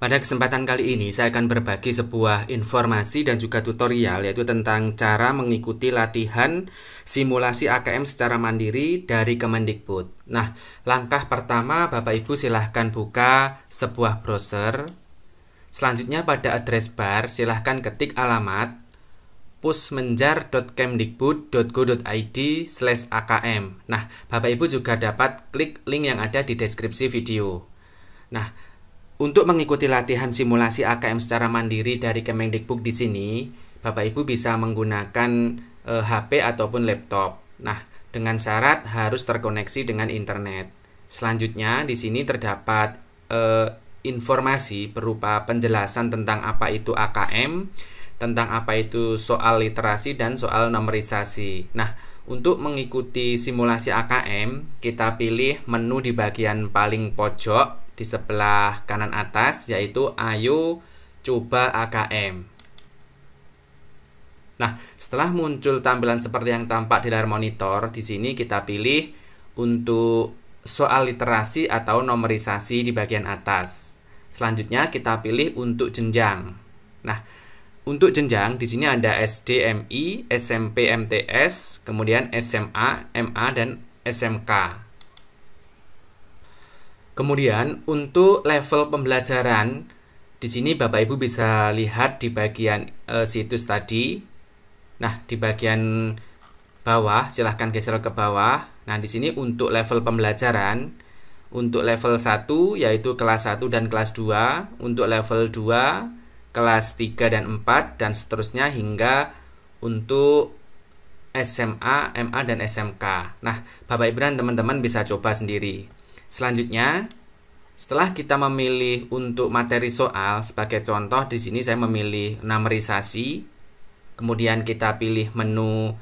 Pada kesempatan kali ini saya akan berbagi sebuah informasi dan juga tutorial, yaitu tentang cara mengikuti latihan simulasi AKM secara mandiri dari Kemendikbud. Nah, langkah pertama Bapak Ibu silahkan buka sebuah browser. Selanjutnya pada address bar silahkan ketik alamat pusmenjar.kemdikbud.go.id/akm. Nah, Bapak Ibu juga dapat klik link yang ada di deskripsi video. Nah, untuk mengikuti latihan simulasi AKM secara mandiri dari Kemendikbud di sini, Bapak Ibu bisa menggunakan HP ataupun laptop. Nah, dengan syarat harus terkoneksi dengan internet. Selanjutnya, di sini terdapat informasi berupa penjelasan tentang apa itu AKM, tentang apa itu soal literasi dan soal numerisasi. Nah, untuk mengikuti simulasi AKM, kita pilih menu di bagian paling pojok di sebelah kanan atas, yaitu Ayo Coba AKM. Nah, setelah muncul tampilan seperti yang tampak di layar monitor, di sini kita pilih untuk soal literasi atau numerisasi di bagian atas. Selanjutnya kita pilih untuk jenjang. Nah, untuk jenjang di sini ada SD, MI, SMP, MTS, kemudian SMA, MA dan SMK. Kemudian untuk level pembelajaran di sini Bapak Ibu bisa lihat di bagian situs tadi. Nah, di bagian bawah silahkan geser ke bawah. Nah, di sini untuk level pembelajaran, untuk level 1 yaitu kelas 1 dan kelas 2, untuk level 2 kelas 3 dan 4 dan seterusnya hingga untuk SMA, MA dan SMK. Nah, Bapak Ibu dan teman-teman bisa coba sendiri. Selanjutnya, setelah kita memilih untuk materi soal, sebagai contoh di sini saya memilih numerisasi, kemudian kita pilih menu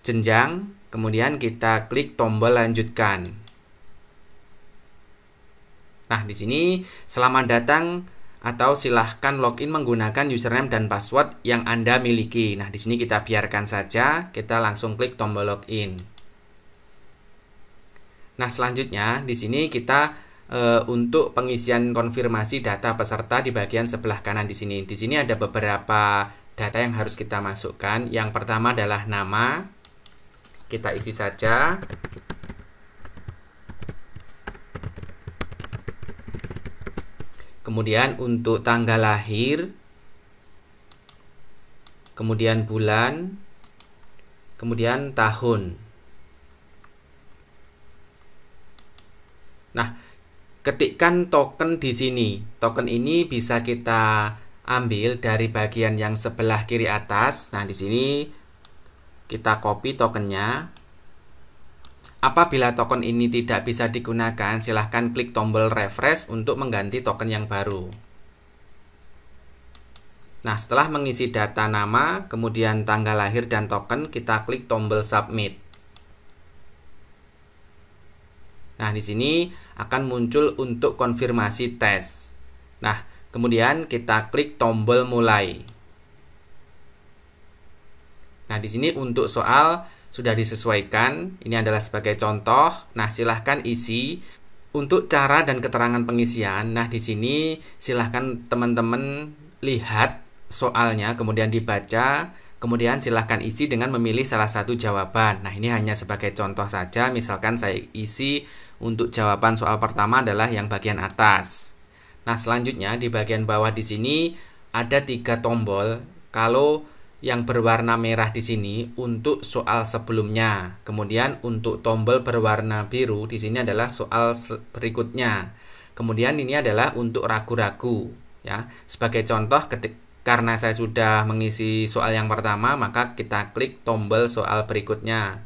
jenjang, kemudian kita klik tombol lanjutkan. Nah, di sini selamat datang atau silahkan login menggunakan username dan password yang Anda miliki. Nah, di sini kita biarkan saja, kita langsung klik tombol login. Nah, selanjutnya di sini kita untuk pengisian konfirmasi data peserta di bagian sebelah kanan di sini. Di sini ada beberapa data yang harus kita masukkan. Yang pertama adalah nama. Kita isi saja. Kemudian untuk tanggal lahir, kemudian bulan, kemudian tahun. Nah, ketikkan token di sini. Token ini bisa kita ambil dari bagian yang sebelah kiri atas. Nah, di sini kita copy tokennya. Apabila token ini tidak bisa digunakan, silahkan klik tombol refresh untuk mengganti token yang baru. Nah, setelah mengisi data nama, kemudian tanggal lahir dan token, kita klik tombol submit. Nah, di sini akan muncul untuk konfirmasi tes. Nah, kemudian kita klik tombol mulai. Nah, di sini untuk soal sudah disesuaikan. Ini adalah sebagai contoh. Nah, silahkan isi untuk cara dan keterangan pengisian. Nah, di sini silahkan teman-teman lihat soalnya, kemudian dibaca, kemudian silahkan isi dengan memilih salah satu jawaban. Nah, ini hanya sebagai contoh saja. Misalkan saya isi untuk jawaban soal pertama adalah yang bagian atas. Nah, selanjutnya di bagian bawah di sini ada 3 tombol. Kalau yang berwarna merah di sini untuk soal sebelumnya. Kemudian untuk tombol berwarna biru di sini adalah soal berikutnya. Kemudian ini adalah untuk ragu-ragu, ya. Sebagai contoh, karena saya sudah mengisi soal yang pertama, maka kita klik tombol soal berikutnya.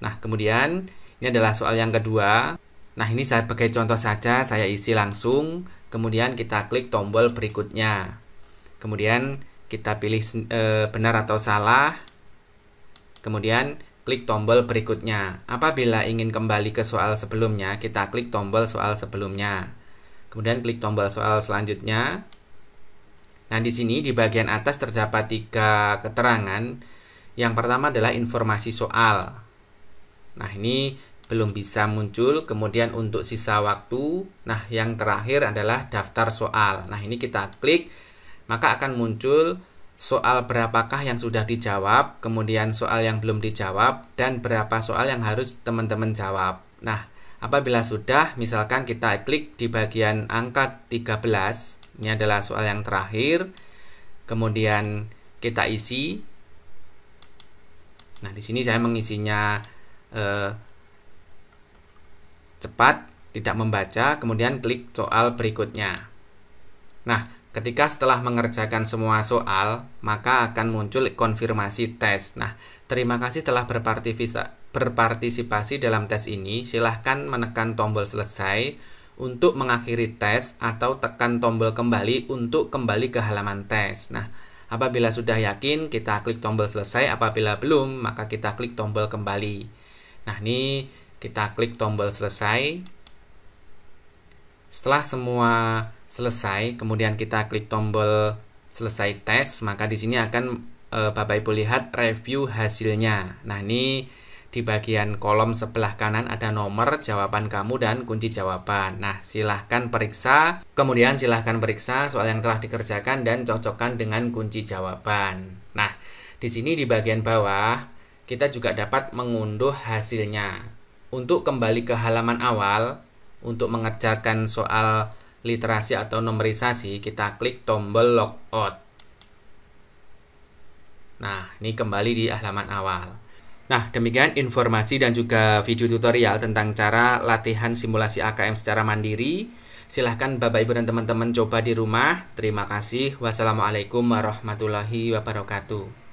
Nah, kemudian ini adalah soal yang kedua. Nah, ini sebagai contoh saja saya isi langsung. Kemudian kita klik tombol berikutnya. Kemudian kita pilih benar atau salah. Kemudian klik tombol berikutnya. Apabila ingin kembali ke soal sebelumnya, kita klik tombol soal sebelumnya. Kemudian klik tombol soal selanjutnya. Nah, di sini di bagian atas terdapat 3 keterangan. Yang pertama adalah informasi soal. Nah, ini belum bisa muncul. Kemudian untuk sisa waktu, nah yang terakhir adalah daftar soal. Nah ini kita klik, maka akan muncul soal berapakah yang sudah dijawab, kemudian soal yang belum dijawab, dan berapa soal yang harus teman-teman jawab. Nah apabila sudah, misalkan kita klik di bagian angka 13, ini adalah soal yang terakhir, kemudian kita isi. Nah di sini saya mengisinya cepat, tidak membaca, kemudian klik soal berikutnya. Nah, ketika setelah mengerjakan semua soal, maka akan muncul konfirmasi tes. Nah, terima kasih telah berpartisipasi dalam tes ini. Silahkan menekan tombol selesai untuk mengakhiri tes atau tekan tombol kembali untuk kembali ke halaman tes. Nah, apabila sudah yakin, kita klik tombol selesai. Apabila belum, maka kita klik tombol kembali. Nah, ini kita klik tombol selesai. Setelah semua selesai, kemudian kita klik tombol selesai tes, maka di sini akan Bapak Ibu lihat review hasilnya. Nah, ini di bagian kolom sebelah kanan ada nomor jawaban kamu dan kunci jawaban. Nah, silahkan periksa, kemudian silahkan periksa soal yang telah dikerjakan dan cocokkan dengan kunci jawaban. Nah, di sini di bagian bawah kita juga dapat mengunduh hasilnya. Untuk kembali ke halaman awal, untuk mengerjakan soal literasi atau numerisasi, kita klik tombol logout. Nah, ini kembali di halaman awal. Nah, demikian informasi dan juga video tutorial tentang cara latihan simulasi AKM secara mandiri. Silahkan Bapak Ibu dan teman-teman coba di rumah. Terima kasih. Wassalamualaikum warahmatullahi wabarakatuh.